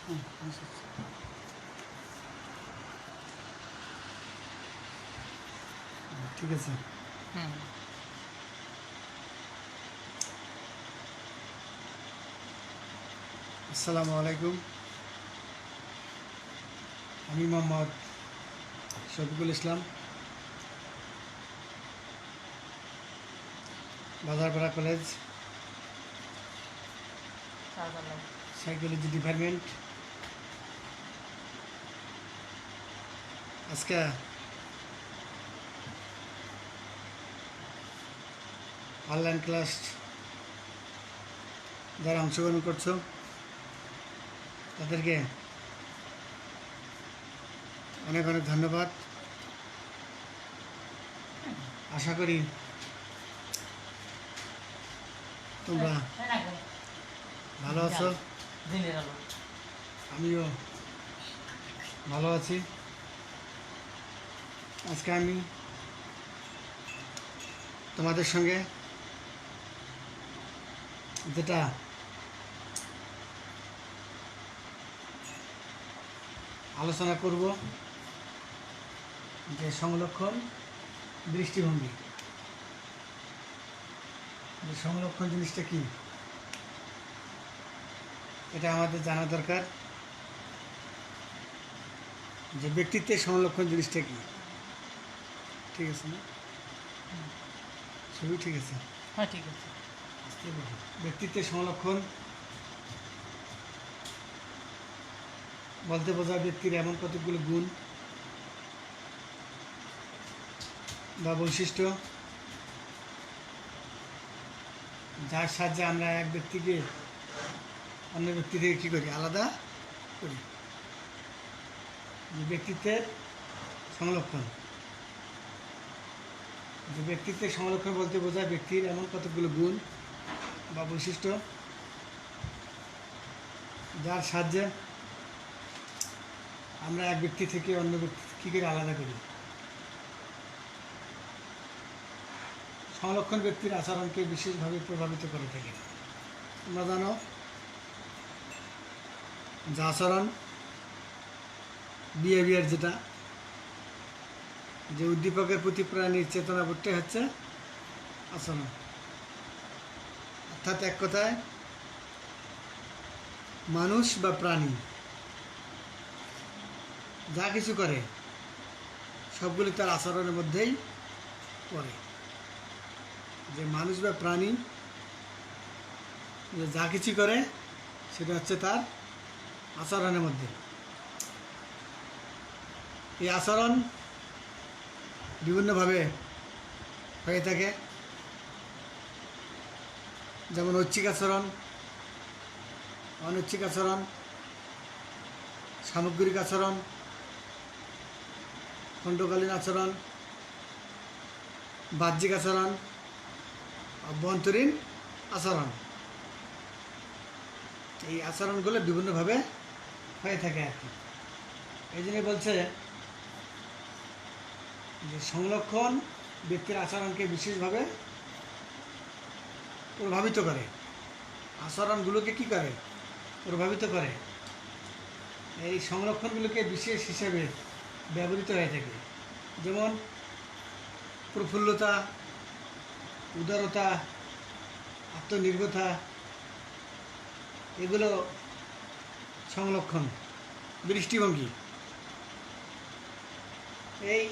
ঠিক আছে। আসসালামু আলাইকুম। আমি Mohammad Shafiqul Islam, Bazarpara college, psychology department. আজকে অনলাইন ক্লাস যারা অংশগ্রহণ করছো তাদেরকে অনেক অনেক ধন্যবাদ। আশা করি তোমরা ভালো আছো, আমিও ভালো আছি। আজকে আমি তোমাদের সঙ্গে যেটা আলোচনা করব যে সংরক্ষণ দৃষ্টিভঙ্গি। সংরক্ষণ জিনিসটা কি এটা আমাদের জানা দরকার। যে ব্যক্তিত্বের সংরক্ষণ জিনিসটা কি, ঠিক আছে না? সবই ঠিক আছে? হ্যাঁ, ঠিক আছে। ব্যক্তিত্বের সংরক্ষণ বলতে বোঝায় ব্যক্তির এমন কতগুলো গুণ বা বৈশিষ্ট্য যার সাহায্যে আমরা এক ব্যক্তিকে অন্য ব্যক্তি থেকে কী করি, আলাদা করি। ব্যক্তিত্বের সংরক্ষণ, যে ব্যক্তিত্বের সংরক্ষণ বলতে বোঝায় ব্যক্তির এমন কতগুলো গুণ বা বৈশিষ্ট্য যার সাহায্যে আমরা এক ব্যক্তি থেকে অন্য ব্যক্তি কী করে আলাদা করি। সংরক্ষণ ব্যক্তির আচরণকে বিশেষভাবে প্রভাবিত করে থাকে। তোমরা জানো যে আচরণ, বিহেভিয়ার, যেটা যে উদ্দীপকের প্রতি প্রাণীর চেতনাবোধটাই হচ্ছে আচরণ। অর্থাৎ এক কথায় মানুষ বা প্রাণী যা কিছু করে সবগুলি তার আচরণের মধ্যেই পড়ে। যে মানুষ বা প্রাণী যে যা কিছু করে সেটা হচ্ছে তার আচরণের মধ্যে। এই আচরণ বিভিন্নভাবে হয়ে থাকে, যেমন ঐচ্ছিক আচরণ, অনৈচ্ছিক আচরণ, সামগ্রিক আচরণ, খণ্ডকালীন আচরণ, বাহ্যিক আচরণ, অভ্যন্তরীণ আচরণ। এই আচরণগুলো বিভিন্নভাবে হয়ে থাকে আর কি। এই জন্য বলছে যে সংরক্ষণ ব্যক্তির আচরণকে বিশেষভাবে প্রভাবিত করে, আচরণগুলোকে কি করে, প্রভাবিত করে। এই সংরক্ষণগুলোকে বিশেষ হিসেবে ব্যবহৃত হয়ে থাকে। যেমন প্রফুল্লতা, উদারতা, আত্মনির্ভরতা, এগুলো সংরক্ষণ দৃষ্টিভঙ্গি। এই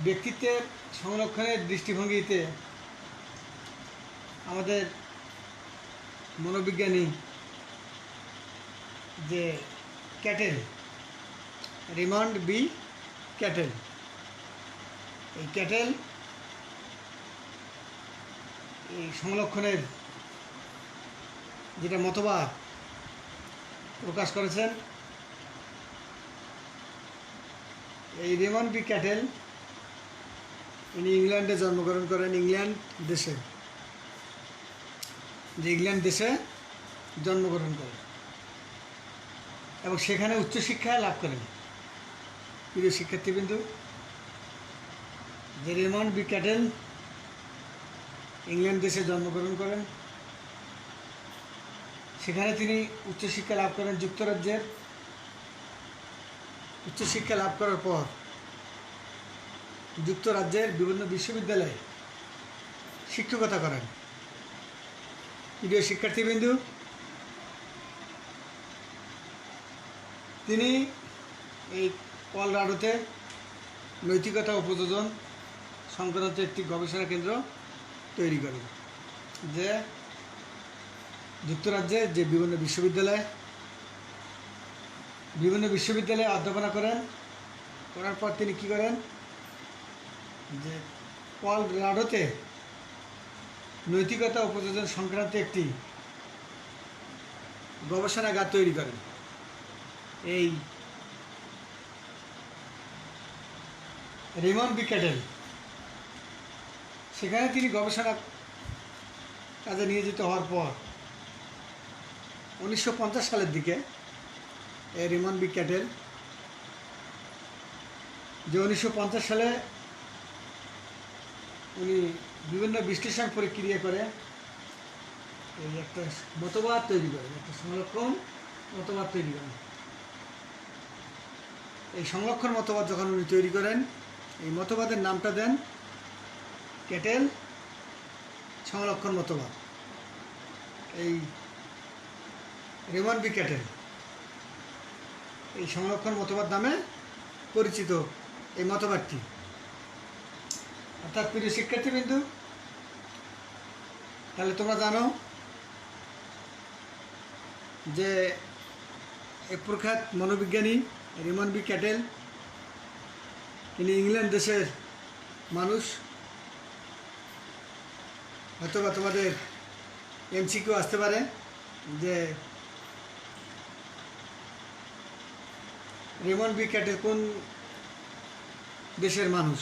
ব্যক্তিত্বের সংরক্ষণের দৃষ্টিভঙ্গিতে আমাদের মনোবিজ্ঞানী যে ক্যাটেল, রেমন্ড বি ক্যাটেল, এই ক্যাটেল এই সংরক্ষণের যেটা মতবাদ প্রকাশ করেছেন। এই রেমন্ড বি ক্যাটেল ইনি ইংল্যান্ডে জন্মগ্রহণ করেন, ইংল্যান্ড দেশে, যে ইংল্যান্ড দেশে জন্মগ্রহণ করেন এবং সেখানে উচ্চশিক্ষা লাভ করেন। প্রিয় শিক্ষার্থীবৃন্দু, যে রেমন্ড বি ক্যাটেল ইংল্যান্ড দেশে জন্মগ্রহণ করেন, সেখানে তিনি উচ্চশিক্ষা লাভ করেন যুক্তরাজ্যের। উচ্চশিক্ষা লাভ করার পর যুক্তরাজ্যের বিভিন্ন বিশ্ববিদ্যালয়ে শিক্ষকতা করেন। প্রিয় শিক্ষার্থীবৃন্দু, তিনি এই কলোরাডোতে নৈতিকতা ও প্রযোজন সংক্রান্ত একটি গবেষণা কেন্দ্র তৈরি করেন, যে যুক্তরাজ্যে যে বিভিন্ন বিশ্ববিদ্যালয়ে অধ্যাপনা করেন। করার পর তিনি কী করেন, যে কলোরাডোতে নৈতিকতা ও প্রযোজন সংক্রান্ত একটি গবেষণাগার তৈরি করেন। এই রেমন্ড বি ক্যাটেল, সেখানে তিনি গবেষণা কাজে নিয়োজিত হওয়ার পর 1950 সালের দিকে এই রেমন্ড বি ক্যাটেল, যে 1950 সালে উনি বিভিন্ন বিশ্লেষণ প্রক্রিয়া করে এই একটা মতবাদ তৈরি করেন, একটা সংরক্ষণ মতবাদ তৈরি করেন। এই সংরক্ষণ মতবাদ যখন উনি তৈরি করেন, এই মতবাদের নামটা দেন ক্যাটেল সংরক্ষণ মতবাদ। এই রেমন্ড বি ক্যাটেল এই সংরক্ষণ মতবাদ নামে পরিচিত এই মতবাদটি। অর্থাৎ প্রিয় শিক্ষার্থীবৃন্দু, তাহলে তোমরা জানো যে এই প্রখ্যাত মনোবিজ্ঞানী রেমন্ড বি ক্যাটেল, তিনি ইংল্যান্ড দেশের মানুষ। হয়তোবা তোমাদের এমসিকিউ আসতে পারে যে রেমন্ড বি ক্যাটেল কোন দেশের মানুষ।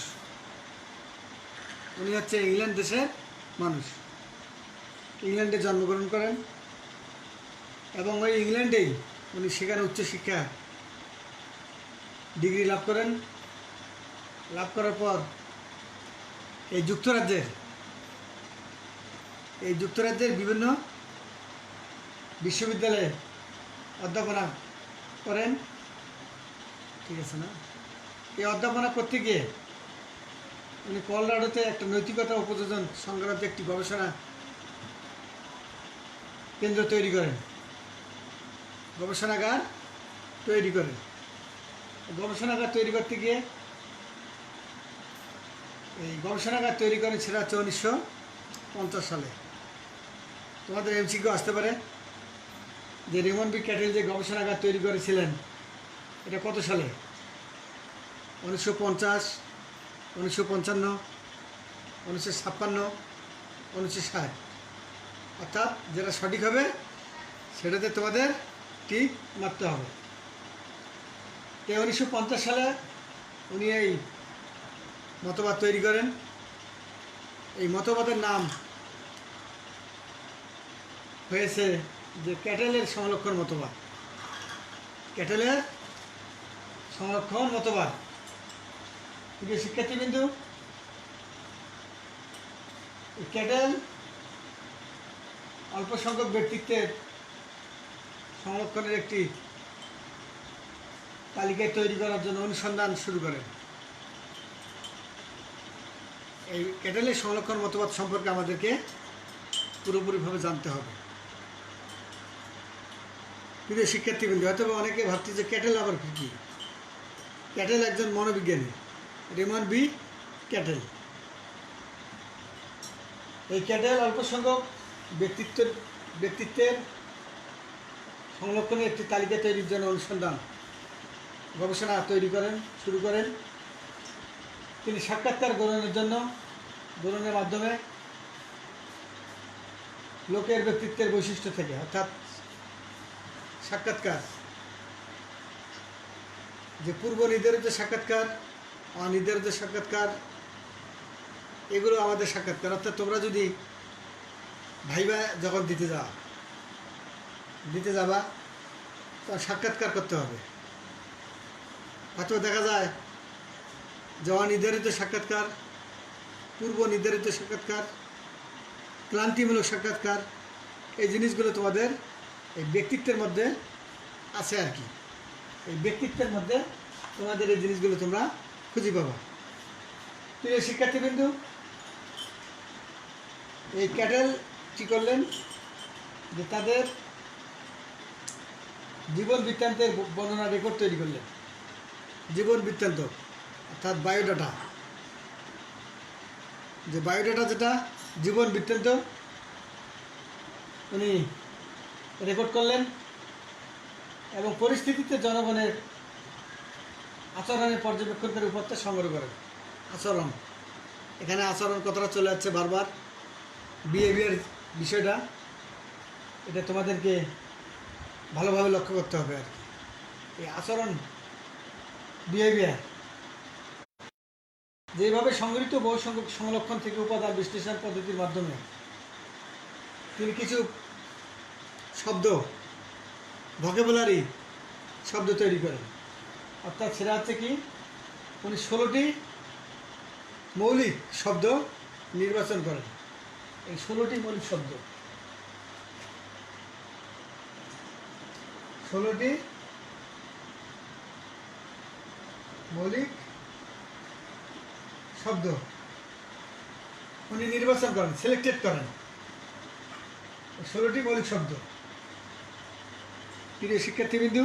উনি হচ্ছে ইংল্যান্ড দেশের মানুষ, ইংল্যান্ডে জন্মগ্রহণ করেন এবং ওই ইংল্যান্ডেই উনি সেখানে উচ্চশিক্ষা ডিগ্রি লাভ করেন। লাভ করার পর এই যুক্তরাজ্যের বিভিন্ন বিশ্ববিদ্যালয়ে অধ্যাপনা করেন। ঠিক আছে না? এই অধ্যাপনা করতে গিয়ে উনি কলোরাডোতে একটা নৈতিকতা উপযোজন সংক্রান্ত একটি গবেষণা কেন্দ্র তৈরি করেন, গবেষণাগার তৈরি করেন। গবেষণাগার তৈরি করতে গিয়ে এই গবেষণাগার তৈরি করেন, সেটা হচ্ছে 1950 সালে। তোমাদের এমসিকিউ আসতে পারে যে রেমন্ড বি ক্যাটেল যে গবেষণাগার তৈরি করেছিলেন, এটা কত সালে? 1950, 1955, 1956, 1960। অর্থাৎ যেটা সঠিক হবে সেটাতে তোমাদের টিক মারতে হবে। তো 1950 সালে উনি এই মতবাদ তৈরি করেন। এই মতবাদের নাম হয়েছে যে ক্যাটেলের সংরক্ষণ মতবাদ। ক্যাটেলের সংরক্ষণ মতবাদ। প্রিয় শিক্ষার্থীবৃন্দু, ক্যাটেল অল্প সংখ্যক ব্যক্তিত্বের সংরক্ষণের একটি তালিকা তৈরি করার জন্য অনুসন্ধান শুরু করেন। এই ক্যাটেলের সংরক্ষণ মতবাদ সম্পর্কে আমাদেরকে পুরোপুরিভাবে জানতে হবে। প্রিয় শিক্ষার্থীবৃন্দ, হয়তো অনেকে ভাবছে যে ক্যাটেল আবার কী? ক্যাটেল একজন মনোবিজ্ঞানী, রেমন্ড বি ক্যাটেল। এই ক্যাটেল অল্প সংখ্যক ব্যক্তিত্বের সংরক্ষণের একটি তালিকা তৈরির জন্য গবেষণা শুরু করেন। তিনি সাক্ষাৎকার গ্রহণের মাধ্যমে লোকের ব্যক্তিত্বের বৈশিষ্ট্য থেকে, অর্থাৎ সাক্ষাৎকার, যে পূর্ব নির্ধারিত সাক্ষাৎকার, অনির্ধারিত সাক্ষাৎকার, এগুলো আমাদের সাক্ষাৎকার। অর্থাৎ তোমরা যদি ভাইবা যখন দিতে যাবা তখন সাক্ষাৎকার করতে হবে। হয়তো দেখা যায় যে অনির্ধারিত সাক্ষাৎকার, পূর্ব নির্ধারিত সাক্ষাৎকার, ক্লান্তিমূলক সাক্ষাৎকার, এই জিনিসগুলো তোমাদের এই ব্যক্তিত্বের মধ্যে আছে আর কি। এই ব্যক্তিত্বের মধ্যে তোমাদের এই জিনিসগুলো তোমরা খুঁজে পাবা। প্রিয় শিক্ষার্থীবৃন্দু, এই ক্যাটেল কী করলেন যে তাদের জীবন বৃত্তান্তের বর্ণনা রেকর্ড তৈরি করলেন। জীবন বৃত্তান্ত অর্থাৎ বায়োডাটা, যে বায়োডাটা যেটা জীবন বৃত্তান্ত উনি রেকর্ড করলেন এবং পরিস্থিতিতে জনগণের আচরণের পর্যবেক্ষণ করে উপত্যা সংগ্রহ করেন। আচরণ, এখানে আচরণ কথাটা চলে যাচ্ছে বারবার, বিহেভিয়ার বিষয়টা, এটা তোমাদেরকে ভালোভাবে লক্ষ্য করতে হবে আর কি। এই আচরণ, বিহেভিয়ার, যেভাবে সংগৃহীত বহু সংখ্যক সংরক্ষণ থেকে উপাদান বিশ্লেষণ পদ্ধতির মাধ্যমে তিনি কিছু শব্দ, ভোকাবুলারি শব্দ তৈরি করেন। অর্থাৎ সেটা হচ্ছে কি, উনি 16টি মৌলিক শব্দ নির্বাচন করেন। এই 16টি মৌলিক শব্দ, 16টি মৌলিক শব্দ উনি নির্বাচন করেন, সিলেক্টেড করেন। 16টি মৌলিক শব্দ। প্রিয় শিক্ষার্থীবৃন্দু,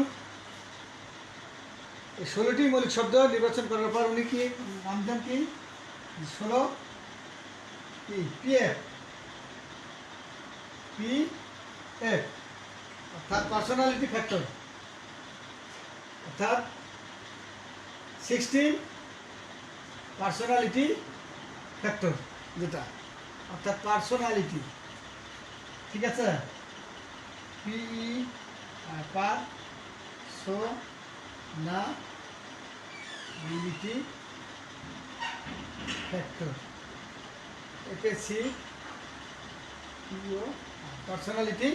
এই 16টি মৌলিক শব্দ নির্বাচন করার পর উনি কি নাম দেন, কি 16 কি পিএফ, পিএফ অর্থাৎ পার্সোনালিটি ফ্যাক্টর, অর্থাৎ 16 পার্সোনালিটি ফ্যাক্টর, যেটা অর্থাৎ পার্সোনালিটি, ঠিক আছে, PE personality factor, APSC personality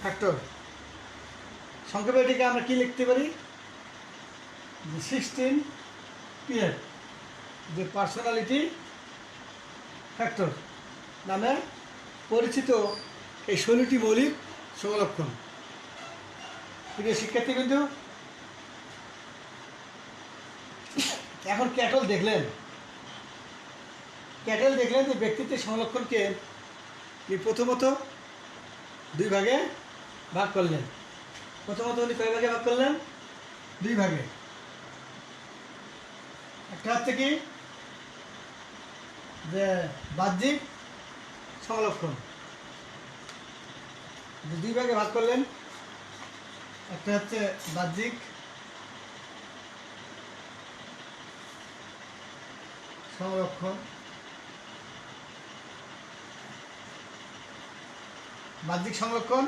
factor. সংক্ষেপে এটিকে আমরা কি লিখতে পারি, 16 পিএফ, যে পার্সোনালিটি ফ্যাক্টর নামে পরিচিত এই 16টি মৌলিক সংলক্ষণ। প্রিয় শিক্ষার্থীবৃন্দু, এখন ক্যাটেল দেখলেন যে ব্যক্তিত্বের সংলক্ষণকে প্রথমত 2 ভাগে ভাগ করলেন। প্রথমত উনি কয় ভাগে ভাগ করলেন, 2 ভাগে। একটা হচ্ছে কি যে বাহ্যিক সংলক্ষণ, 2 ভাগে ভাগ করলেন। একটা হচ্ছে বাহ্যিক সংরক্ষণ, বাহ্যিক সংরক্ষণ,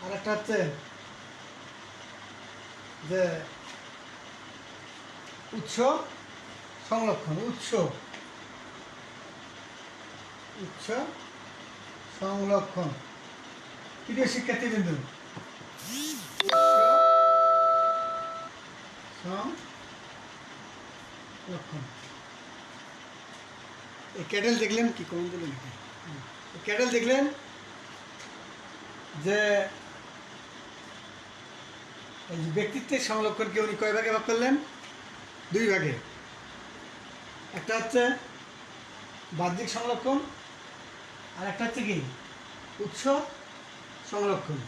আর একটা হচ্ছে যে উৎস সংরক্ষণ, উৎস সংরক্ষণ। প্রিয় শিক্ষার্থীবৃন্দু, সংরক্ষণ, এই ক্যাটেল দেখলেন কি কমন দিলেন, ক্যাটেল দেখলেন যে এই ব্যক্তিত্বের সংরক্ষণকে উনি কয় ভাগে ভাগ করলেন, 2 ভাগে। একটা হচ্ছে বাহ্যিক সংরক্ষণ, আর একটা হচ্ছে কি উৎস সংরক্ষণ।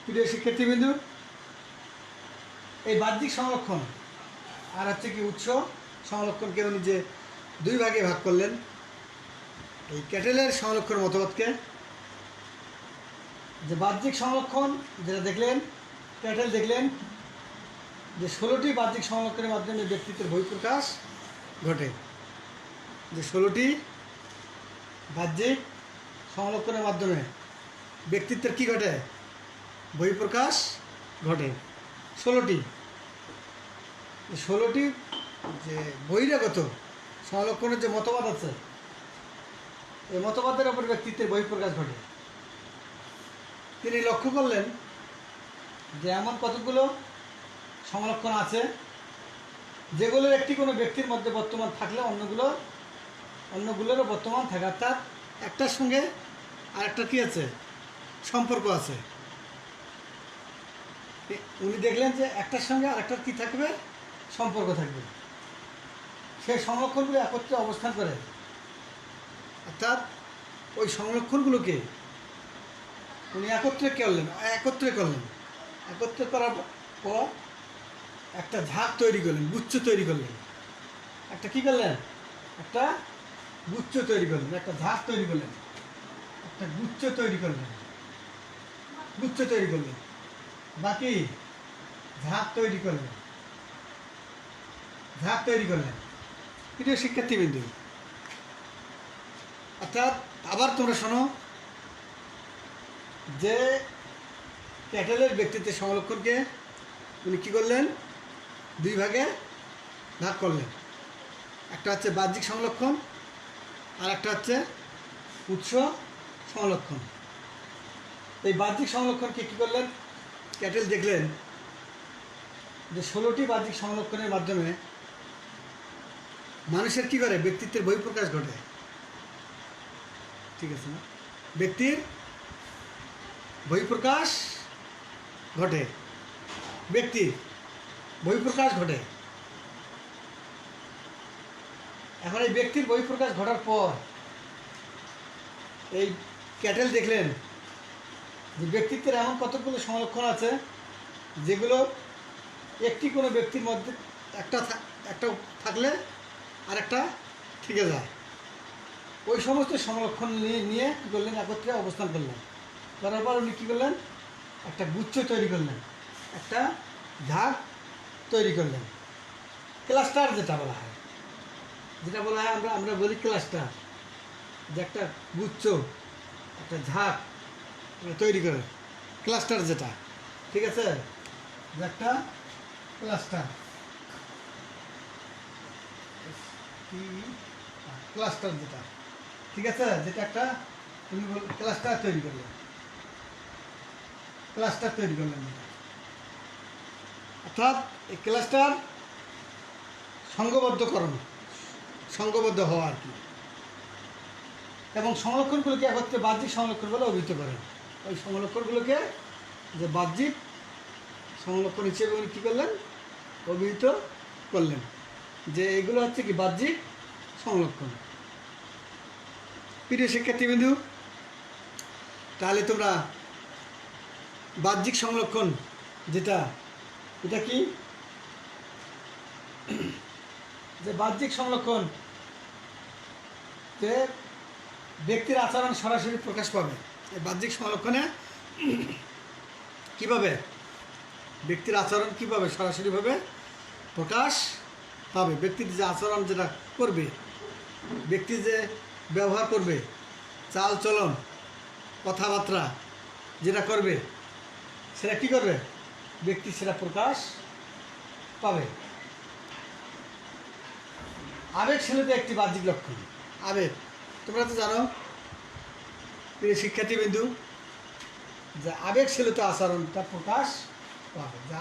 প্রিয় শিক্ষার্থীবৃন্দু, এই বাহ্যিক সংরক্ষণ আর হচ্ছে কি উৎস সংরক্ষণকে উনি যে 2 ভাগে ভাগ করলেন, এই ক্যাটেলের সংরক্ষণ মতবাদকে, যে বাহ্যিক সংরক্ষণ যেটা দেখলেন, ক্যাটেল দেখলেন যে 16টি বাহ্যিক সংরক্ষণের মাধ্যমে ব্যক্তিত্বের বহিঃপ্রকাশ ঘটে। যে 16টি বাহ্যিক সংরক্ষণের মাধ্যমে ব্যক্তিত্বের কি ঘটে, বহিঃপ্রকাশ ঘটে। 16টি যে বহিরাগত সংরক্ষণের যে মতবাদ আছে, এই মতবাদের ওপর ব্যক্তিত্বের বহিঃপ্রকাশ ঘটে। তিনি লক্ষ্য করলেন যে এমন কতগুলো সংরক্ষণ আছে যেগুলোর একটি কোনো ব্যক্তির মধ্যে বর্তমান থাকলে অন্যগুলোরও বর্তমান থাকে, অর্থাৎ একটার সঙ্গে আর একটা কি আছে, সম্পর্ক আছে। উনি দেখলেন যে একটার সঙ্গে আরেকটার কি থাকবে, সম্পর্ক থাকবে। সেই সংরক্ষণগুলো একত্রে অবস্থান করে, অর্থাৎ ওই সংরক্ষণগুলোকে উনি একত্রে করলেন। একত্রে করার পর একটা ঝাঁক তৈরি করলেন, গুচ্ছ তৈরি করলেন। একটা কি করলেন, একটা গুচ্ছ তৈরি করলেন, একটা ঝাঁক তৈরি করলেন, একটা গুচ্ছ তৈরি করলেন, বাকি ঝাঁক তৈরি করলেন। প্রিয় শিক্ষার্থীবৃন্দ, অর্থাৎ আবার তোমরা শোনো যে ক্যাটেলের ব্যক্তিত্বের সংরক্ষণকে উনি কী করলেন, দুই ভাগে ভাগ করলেন। একটা হচ্ছে বাহ্যিক সংরক্ষণ, আর একটা হচ্ছে উৎস সংরক্ষণ। এই বাহ্যিক সংরক্ষণকে কী করলেন, ক্যাটেল দেখলেন যে 16টি বাহ্যিক সংরক্ষণের মাধ্যমে মানুষের কী করে, ব্যক্তিত্বের বহিঃপ্রকাশ ঘটে। ঠিক আছে না, ব্যক্তির বহিঃপ্রকাশ ঘটে, এখন এই ব্যক্তির বহিঃপ্রকাশ ঘটার পর এই ক্যাটেল দেখলেন যে ব্যক্তিত্বের এমন কতগুলো সংরক্ষণ আছে যেগুলো একটি কোনো ব্যক্তির মধ্যে একটা থাকলে আর একটা থেকে যায়। ওই সমস্ত সংরক্ষণ নিয়ে কী করলেন, একত্রে অবস্থান করলেন। করার পর উনি কী করলেন, একটা গুচ্ছ তৈরি করলেন, একটা ঝাঁক তৈরি করলেন। ক্লাস্টার যেটা বলা হয় আমরা বলি ক্লাস্টার, যে একটা গুচ্ছ, একটা ঝাঁক তৈরি করে, ক্লাস্টার যেটা, ঠিক আছে, যে একটা ক্লাস্টার যেটা, ঠিক আছে, যেটা একটা তুমি ক্লাস্টার তৈরি করলেন, অর্থাৎ এই ক্লাস্টার সংঘবদ্ধ হওয়া আর কি। এবং সংরক্ষণগুলোকে একত্রে বাহ্যিক সংরক্ষণ বলে অভিহিত করেন। ওই সংরক্ষণগুলোকে যে বাহ্যিক সংরক্ষণ হিসেবে উনি কী করলেন, অভিহিত করলেন, যে এগুলো হচ্ছে কি বাহ্যিক সংরক্ষণ। প্রিয় শিক্ষার্থীবৃন্দু, তাহলে তোমরা বাহ্যিক সংরক্ষণ যেটা, এটা কি, যে বাহ্যিক সংরক্ষণ যে ব্যক্তির আচরণ সরাসরি প্রকাশ পাবে। এই বাহ্যিক সংরক্ষণে কীভাবে ব্যক্তির আচরণ কীভাবে সরাসরিভাবে প্রকাশ পাবে, ব্যক্তির যে আচরণ যেটা করবে, ব্যক্তি যে ব্যবহার করবে, চাল চলন, কথাবার্তা যেটা করবে, সেটা কী করবে, ব্যক্তি সেটা প্রকাশ পাবে। আবেগশীলতা একটি বাহ্যিক লক্ষণ। আবেগ, তোমরা তো জানো প্রিয় শিক্ষার্থীবিন্দু, যে আবেগশীলতা আচরণটা প্রকাশ পাবে, যে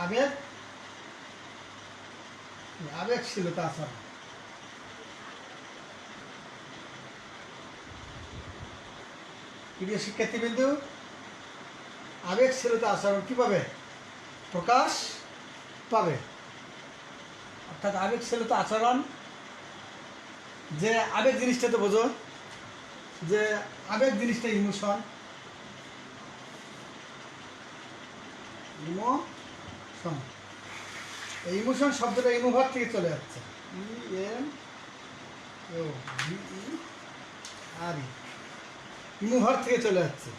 আবেগশীলতা আচরণ। প্রিয় শিক্ষার্থীবিন্দু, আবেগশীলতা আচরণ কীভাবে প্রকাশ পাবে, অর্থাৎ আবেগশীলতা আচরণ, যে আবেগ জিনিসটা তো বোঝো, যে আবেগ জিনিসটা ইমোশন, এই ইমোশন শব্দটা ইমোভার থেকে চলে যাচ্ছে, ইমোভার থেকে চলে যাচ্ছে,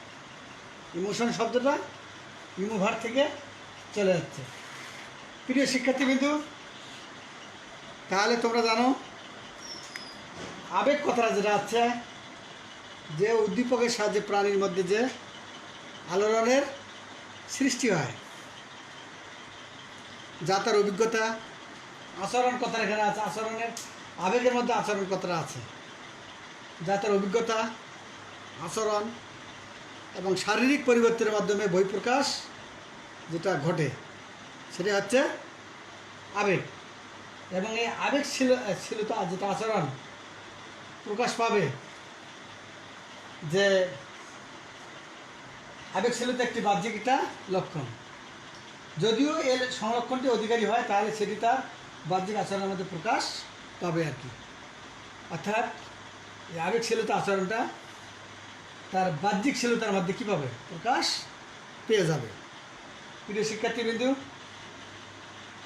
ইমোশন শব্দটা ইমোভার থেকে চলে যাচ্ছে। প্রিয় শিক্ষার্থীবৃন্দু, তাহলে তোমরা জানো আবেগ কথাটা যেটা আছে, যে উদ্দীপকের সাহায্যে প্রাণীর মধ্যে যে আলোড়নের সৃষ্টি হয়, যা তার অভিজ্ঞতা, আচরণ কথাটা এখানে আছে, আচরণের আবেগের মধ্যে আচরণ কথাটা আছে, যা তার অভিজ্ঞতা, আচরণ এবং শারীরিক পরিবর্তনের মাধ্যমে বহিঃপ্রকাশ যেটা ঘটে, সেটা হচ্ছে আবেগ। এবং এই আবেগশীলতা যেটা আচরণ প্রকাশ পাবে, যে আবেগশীলতা একটি বাহ্যিক একটা লক্ষণ। যদিও এর সংরক্ষণটি অধিকারী হয় তাহলে সেটি তার বাহ্যিক আচরণের মধ্যে প্রকাশ পাবে আর কি। অর্থাৎ এই আবেগশীলতা আচরণটা তার বাহ্যিকশীলতার মধ্যে কী পাবে, প্রকাশ পেয়ে যাবে। প্রিয় শিক্ষার্থীবৃন্দু,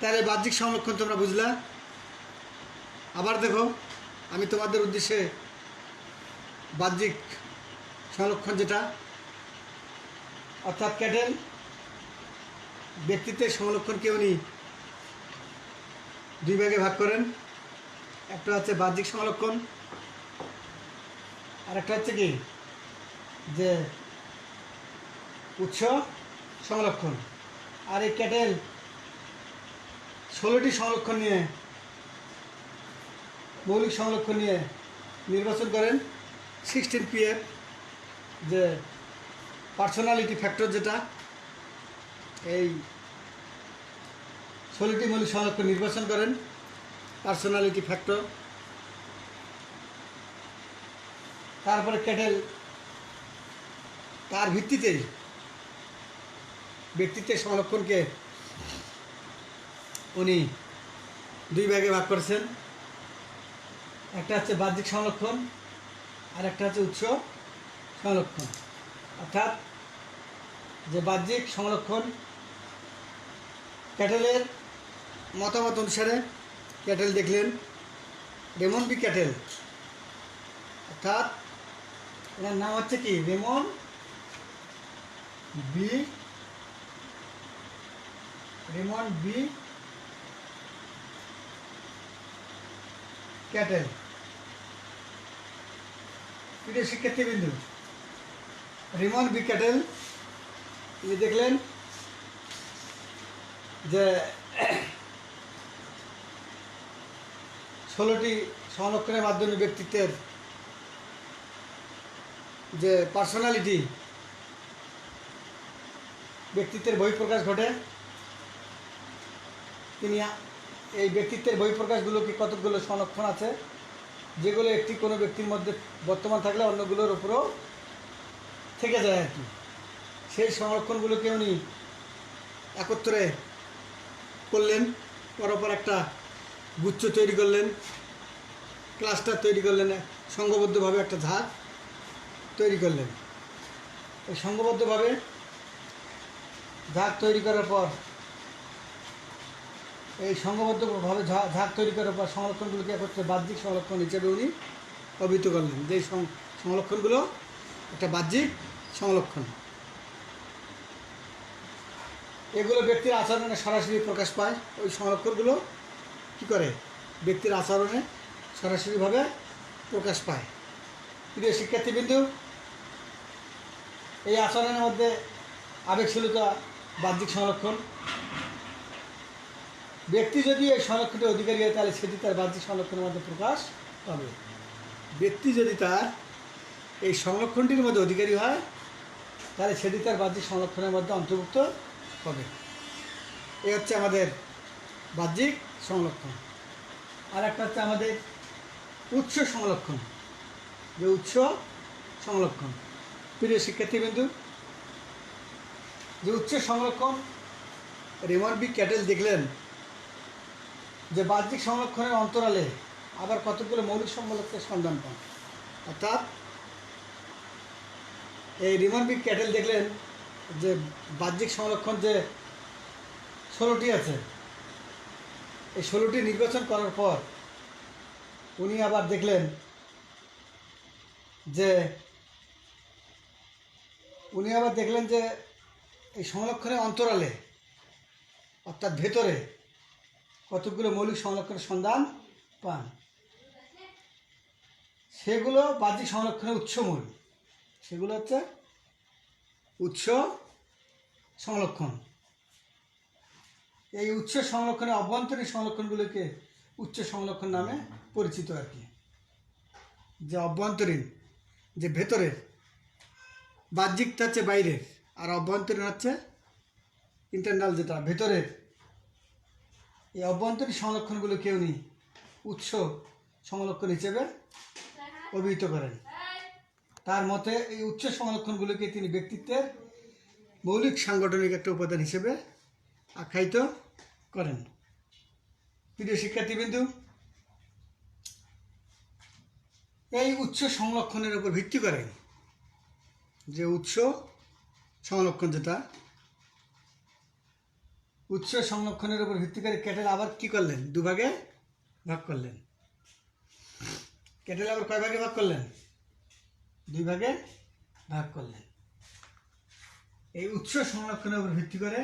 তাহলে বাহ্যিক সংরক্ষণ তোমরা বুঝলা। আবার দেখো, আমি তোমাদের উদ্দেশ্যে বাহ্যিক সংরক্ষণ যেটা, অর্থাৎ ক্যাটেল ব্যক্তিত্বের সংরক্ষণকে উনি দুই ভাগে ভাগ করেন। একটা হচ্ছে বাহ্যিক সংরক্ষণ, আর একটা হচ্ছে কি যে উৎস সংরক্ষণ। আর এই ক্যাটেল 16টি সংরক্ষণ নিয়ে, মৌলিক সংরক্ষণ নিয়ে নির্বাচন করেন। 16 যে পার্সোনালিটি ফ্যাক্টর, যেটা এই 16টি মৌলিক সংরক্ষণ নির্বাচন করেন পার্সোনালিটি ফ্যাক্টর। তারপরে ক্যাটেল তার ভিত্তিতেই ব্যক্তিত্বের সংরক্ষণকে উনি দুই ভাগে ভাগ করেছেন। একটা হচ্ছে বাহ্যিক সংরক্ষণ, আর একটা হচ্ছে উৎস সংরক্ষণ। অর্থাৎ যে বাহ্যিক সংরক্ষণ, ক্যাটেলের মতামত অনুসারে ক্যাটেল দেখলেন রেমন বি ক্যাটেল, অর্থাৎ এনার নাম হচ্ছে কি রেমন বি ক্যাটেল। প্রিয় শিক্ষার্থীবৃন্দু, রেমন বি ক্যাটেল তিনি দেখলেন যে 16টি সংরক্ষণের মাধ্যমে ব্যক্তিত্বের যে পার্সোনালিটি, ব্যক্তিত্বের বহিঃপ্রকাশ ঘটে। তিনি এই ব্যক্তিত্বের বহিঃপ্রকাশগুলোকে কতকগুলো সংরক্ষণ আছে, যেগুলো একটি কোনো ব্যক্তির মধ্যে বর্তমান থাকলে অন্যগুলোর উপরও থেকে যায় আর কি। সেই সংরক্ষণগুলোকে উনি একত্রে করলেন, পরপর একটা গুচ্ছ তৈরি করলেন, ক্লাস্টার তৈরি করলেন, সংঘবদ্ধভাবে একটা ঝাঁক তৈরি করলেন। এই সংঘবদ্ধভাবে ঝাঁক তৈরি করার পর, এই সংঘবদ্ধভাবে ঝাঁক তৈরি করার পর সংরক্ষণগুলোকে একত্রে বাহ্যিক সংরক্ষণ হিসেবে উনি অভিহিত করলেন। যে সংরক্ষণগুলো একটা বাহ্যিক সংরক্ষণ, এগুলো ব্যক্তির আচরণে সরাসরি প্রকাশ পায়। ওই সংরক্ষণগুলো কী করে, ব্যক্তির আচরণে সরাসরিভাবে প্রকাশ পায়। প্রিয় শিক্ষার্থীবৃন্দু, এই আচরণের মধ্যে আবেগশীলতা বাহ্যিক সংরক্ষণ। ব্যক্তি যদি এই সংরক্ষণের অধিকারী হয় তাহলে সেটি তার বাহ্যিক সংরক্ষণের মধ্যে প্রকাশ পাবে। ব্যক্তি যদি তার এই সংরক্ষণটির মধ্যে অধিকারী হয় তাহলে সেটি তার বাহ্যিক সংরক্ষণের মধ্যে অন্তর্ভুক্ত হবে। এই হচ্ছে আমাদের বাহ্যিক সংরক্ষণ। আর একটা হচ্ছে আমাদের উৎস সংরক্ষণ, যে উৎস সংরক্ষণ। প্রিয় শিক্ষার্থীবৃন্দু, যে উৎস সংরক্ষণ, রেমন বি ক্যাটেল দেখলেন যে বাহ্যিক সংরক্ষণের অন্তরালে আবার কতগুলো মৌলিক সংরক্ষণের সন্ধান পান। অর্থাৎ এই রেমন বি ক্যাটেল দেখলেন যে বাহ্যিক সংরক্ষণ যে 16টি আছে, এই 16টি নির্বাচন করার পর উনি আবার দেখলেন যে এই সংরক্ষণের অন্তরালে, অর্থাৎ ভেতরে কতগুলো মৌলিক সংরক্ষণের সন্ধান পান। সেগুলো বাহ্যিক সংরক্ষণের উৎসমূল, সেগুলো হচ্ছে উৎস সংরক্ষণ। এই উৎস সংরক্ষণের অভ্যন্তরীণ সংরক্ষণগুলোকে উচ্চ সংরক্ষণ নামে পরিচিত আর কি। যে অভ্যন্তরীণ, যে ভেতরের, বাহ্যিকটা হচ্ছে বাইরের, আর অভ্যন্তরীণ হচ্ছে ইন্টারনাল, যেটা ভেতরের। এই অভ্যন্তরীণ সংরক্ষণগুলোকে উনি উৎস সংরক্ষণ হিসেবে অভিহিত করেন। তার মতে এই উচ্চ সংরক্ষণগুলোকে তিনি ব্যক্তিত্বের মৌলিক সাংগঠনিক একটা উপাদান হিসেবে আখ্যায়িত করেন। প্রিয় শিক্ষার্থীবৃন্দু, এই উৎস সংরক্ষণের উপর ভিত্তি করে যে উৎস সংরক্ষণ যেটা উৎস সংরক্ষণের উপর ভিত্তি করে ক্যাটেল আবার কি করলেন? দুভাগে ভাগ করলেন। ক্যাটেল আবার কয় ভাগে ভাগ করলেন? 2 ভাগে ভাগ করলেন। এই উৎস সংরক্ষণের উপর ভিত্তি করে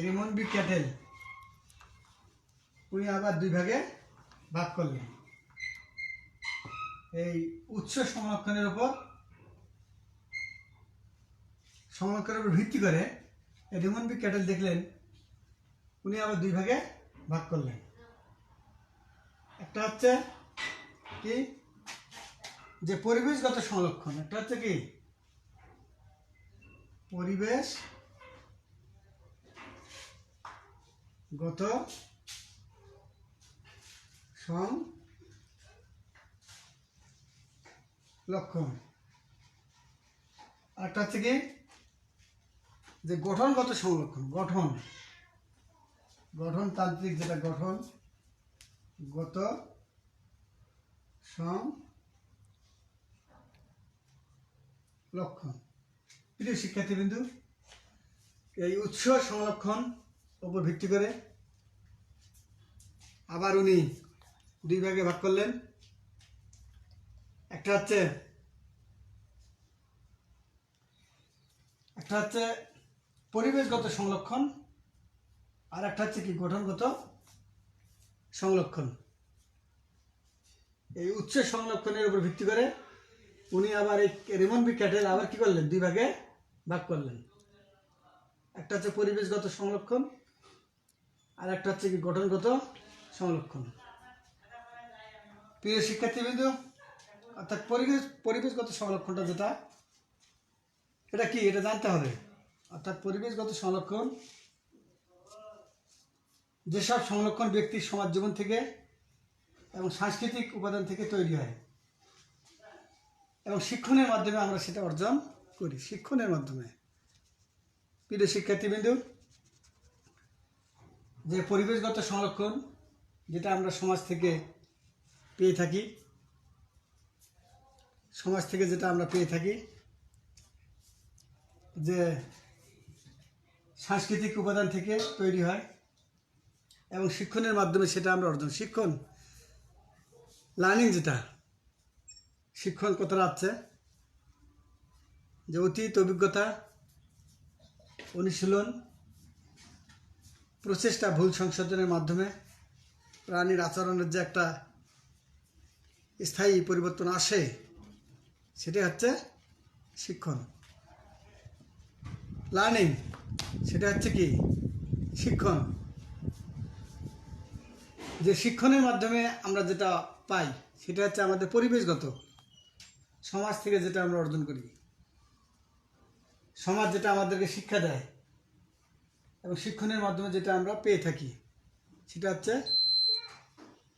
রেমন্ড বি ক্যাটেল উনি আবার 2 ভাগে ভাগ করলেন। এই উৎস সংরক্ষণের উপর ভিত্তি করে রেমন্ড বি ক্যাটেল দেখলেন উনি আবার 2 ভাগে ভাগ করলেন। একটা হচ্ছে কি যে পরিবেশগত সংরক্ষণ, একটা হচ্ছে কি পরিবেশগত সংরক্ষণ, আরেকটা হচ্ছে কি যে গঠনগত সংরক্ষণ, গঠনতান্ত্রিক যেটা গঠনগত সংরক্ষণ। প্রিয় শিক্ষার্থীবৃন্দু, এই উৎস সংরক্ষণ উপর ভিত্তি করে আবার উনি 2 ভাগে ভাগ করলেন। একটা হচ্ছে পরিবেশগত সংরক্ষণ, আর একটা হচ্ছে কি গঠনগত সংরক্ষণ। এই উৎস সংরক্ষণের উপর ভিত্তি করে উনি আবার এই রেমন্ড বি ক্যাটেল আবার কি করলেন? 2 ভাগে ভাগ করলেন। একটা হচ্ছে পরিবেশগত সংরক্ষণ, আর একটা হচ্ছে কি গঠনগত সংরক্ষণ। প্রিয় শিক্ষার্থীবৃন্দ, অর্থাৎ পরিবেশগত সংরক্ষণটা যেটা এটা কি এটা জানতে হবে। অর্থাৎ পরিবেশগত সংরক্ষণ যেসব সংরক্ষণ ব্যক্তির সমাজ জীবন থেকে এবং সাংস্কৃতিক উপাদান থেকে তৈরি হয় এবং শিক্ষণের মাধ্যমে আমরা সেটা অর্জন করি, শিক্ষণের মাধ্যমে। প্রিয় শিক্ষার্থীবৃন্দু, যে পরিবেশগত সংরক্ষণ যেটা আমরা সমাজ থেকে পেয়ে থাকি, যে সাংস্কৃতিক উপাদান থেকে তৈরি হয় এবং শিক্ষণের মাধ্যমে সেটা আমরা অর্জন, শিক্ষণ লার্নিং, যেটা শিক্ষণ কথাটা আছে যে অতীত অভিজ্ঞতা, অনুশীলন, প্রচেষ্টা, ভুল সংশোধনের মাধ্যমে প্রাণীর আচরণের যে একটা স্থায়ী পরিবর্তন আসে সেটাই হচ্ছে শিক্ষণ। লার্নিং সেটা হচ্ছে কি শিক্ষণ। যে শিক্ষণের মাধ্যমে আমরা যেটা পাই সেটা হচ্ছে আমাদের পরিবেশগত, সমাজ থেকে যেটা আমরা অর্জন করি, সমাজ যেটা আমাদেরকে শিক্ষা দেয় এবং শিক্ষণের মাধ্যমে যেটা আমরা পেয়ে থাকি সেটা হচ্ছে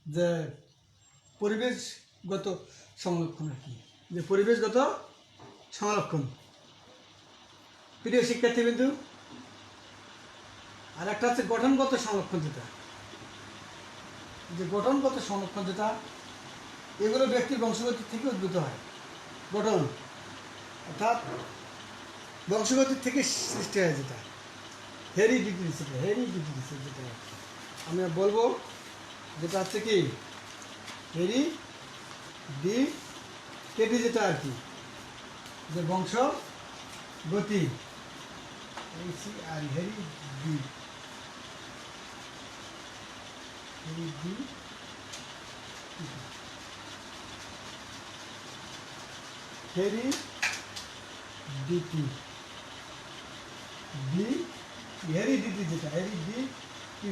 যে পরিবেশগত সংরক্ষণ। আর কি যে পরিবেশগত সংরক্ষণ। প্রিয় শিক্ষার্থীবৃন্দু, আর একটা হচ্ছে গঠনগত সংরক্ষণ, গঠনগত সংরক্ষণ যেটা এগুলো ব্যক্তির বংশগতির থেকে উদ্ভূত হয়। গঠন অর্থাৎ বংশগতির থেকে সৃষ্টি হয়, যেটা হেরিডিটি, যেটা আমি বলবো যেটা হচ্ছে কি হেরিডিটি, যেটা আর কি যে বংশগতি, আর হেরিডিটি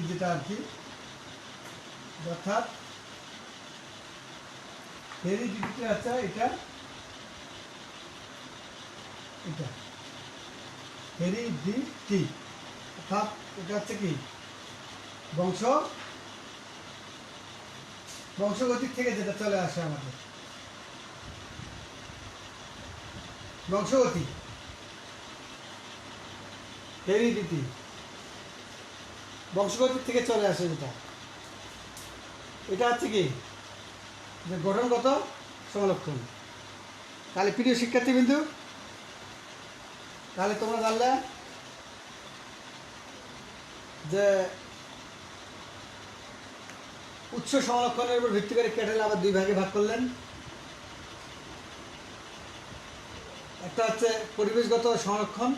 যেটা আর কি, অর্থাৎ হেরিডিটি আছে এটা হেরিডিটি, অর্থাৎ এটা হচ্ছে কি বংশগতির থেকে যেটা চলে আসে আমাদের বংশগতি, হেরিডিটি, বংশগতির থেকে চলে আসে যেটা, এটা হচ্ছে কি যে গঠনগত সংরক্ষণ। তাহলে প্রিয় শিক্ষার্থীবৃন্দু, তাহলে তোমরা জানলে যে উৎস সংরক্ষণের উপর ভিত্তি করে ক্যাটেল আবার দুই ভাগে ভাগ করলেন। একটা হচ্ছে পরিবেশগত সংরক্ষণ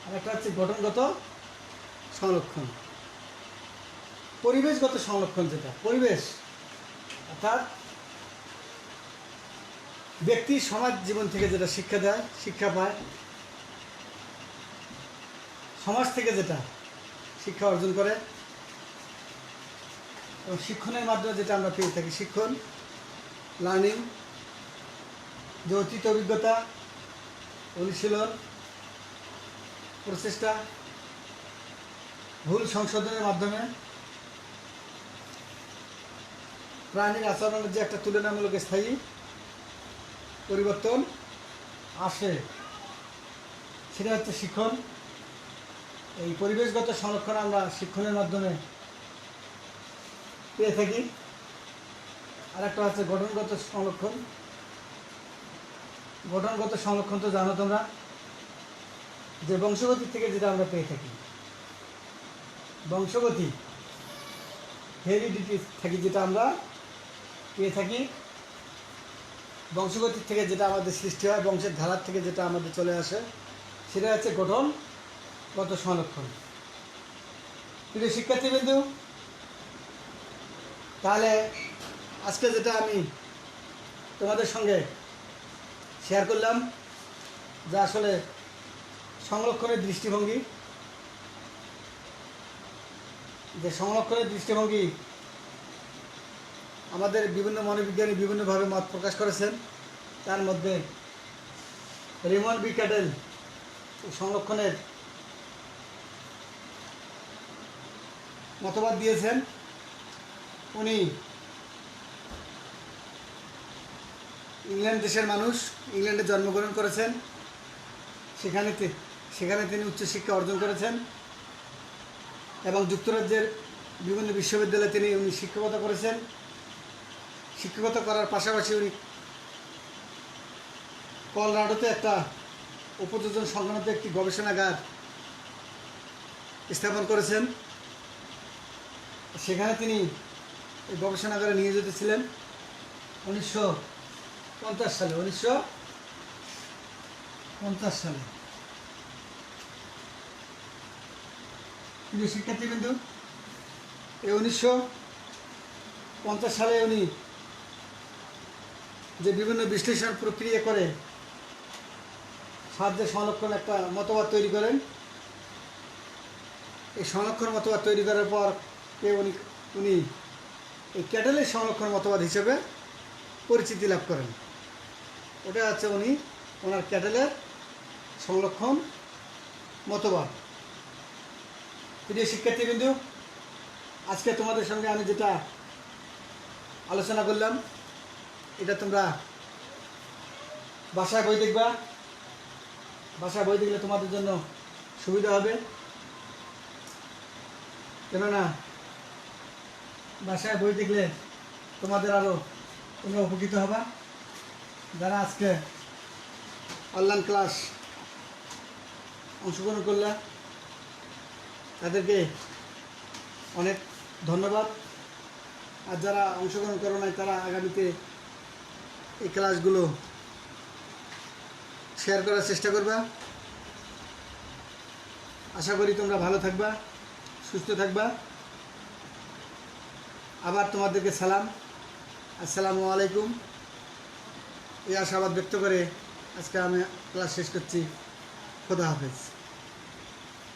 আর একটা হচ্ছে গঠনগত সংরক্ষণ। পরিবেশগত সংরক্ষণ যেটা, পরিবেশ অর্থাৎ ব্যক্তি সমাজ জীবন থেকে যেটা শিক্ষা দেয়, শিক্ষা পায়, সমাজ থেকে যেটা শিক্ষা অর্জন করে এবং শিক্ষণের মাধ্যমে যেটা আমরা পেয়ে থাকি, শিক্ষণ, লার্নিং, যে অতীত অভিজ্ঞতা, অনুশীলন, প্রচেষ্টা, ভুল সংশোধনের মাধ্যমে প্রাণীর আচরণের যে একটা তুলনামূলক স্থায়ী পরিবর্তন আসে, সেটা হচ্ছে শিক্ষণ। এই পরিবেশগত সংরক্ষণ আমরা শিক্ষণের মাধ্যমে পেয়ে থাকি। আর একটা হচ্ছে গঠনগত সংরক্ষণ। গঠনগত সংরক্ষণ তো জানো তোমরা, যে বংশগতি থেকে যেটা আমরা পেয়ে থাকি, বংশগতি, হেরিডিটি থেকে যেটা আমরা পেয়ে থাকি, বংশগতির থেকে যেটা আমাদের সৃষ্টি হয়, বংশের ধারার থেকে যেটা আমাদের চলে আসে, সেটা হচ্ছে গঠনগত সংরক্ষণ। প্রিয় শিক্ষার্থীবৃন্দু, তাহলে আজকে যেটা আমি তোমাদের সঙ্গে শেয়ার করলাম, যা আসলে সংরক্ষণের দৃষ্টিভঙ্গি, যে সংরক্ষণের দৃষ্টিভঙ্গি আমাদের বিভিন্ন মনোবিজ্ঞানী বিভিন্নভাবে মত প্রকাশ করেছেন। তার মধ্যে রেমন্ড বি ক্যাটেল সংরক্ষণের মতবাদ দিয়েছেন। উনি ইংল্যান্ড দেশের মানুষ, ইংল্যান্ডে জন্মগ্রহণ করেছেন, সেখানে তিনি উচ্চশিক্ষা অর্জন করেছেন এবং যুক্তরাজ্যের বিভিন্ন বিশ্ববিদ্যালয়ে উনি শিক্ষকতা করেছেন। শিক্ষকতা করার পাশাপাশি উনি কলোরাডোতে একটা উপযোজন সংক্রান্ত একটি গবেষণাগার স্থাপন করেছেন। সেখানে তিনি এই গবেষণাগারে নিয়োজিত ছিলেন 1950 সালে। 1950 সালে। প্রিয় শিক্ষার্থীবৃন্দু, এই 1950 সালে উনি যে বিভিন্ন বিশ্লেষণ প্রক্রিয়া করে সাহায্যে সংরক্ষণ একটা মতবাদ তৈরি করেন। এই সংরক্ষণ মতবাদ তৈরি করার পর উনি এই ক্যাটেলের সংরক্ষণ মতবাদ হিসেবে পরিচিতি লাভ করেন। ওটা হচ্ছে ওনার ক্যাটেলের সংরক্ষণ মতবাদ। প্রিয় শিক্ষার্থীবৃন্দু, আজকে তোমাদের সঙ্গে আমি যেটা আলোচনা করলাম, এটা তোমরা বাসায় বই দেখবা। বাসায় বই দেখলে তোমাদের জন্য সুবিধা হবে, কেননা বাসায় বই দেখলে তোমাদের আরও তোমরা উপকৃত হবা। যারা আজকে অনলাইন ক্লাস অংশগ্রহণ করলে তাদেরকে অনেক ধন্যবাদ। আর যারা অংশগ্রহণ করো নাই, তারা আগামীতে এই ক্লাসগুলো শেয়ার করার চেষ্টা করবা। আশা করি তোমরা ভালো থাকবা, সুস্থ থাকবা। আবার তোমাদেরকে সালাম, আসসালামু আলাইকুম। এই আশাবাদ ব্যক্ত করে আজকে আমি ক্লাস শেষ করছি। খোদা হাফেজ।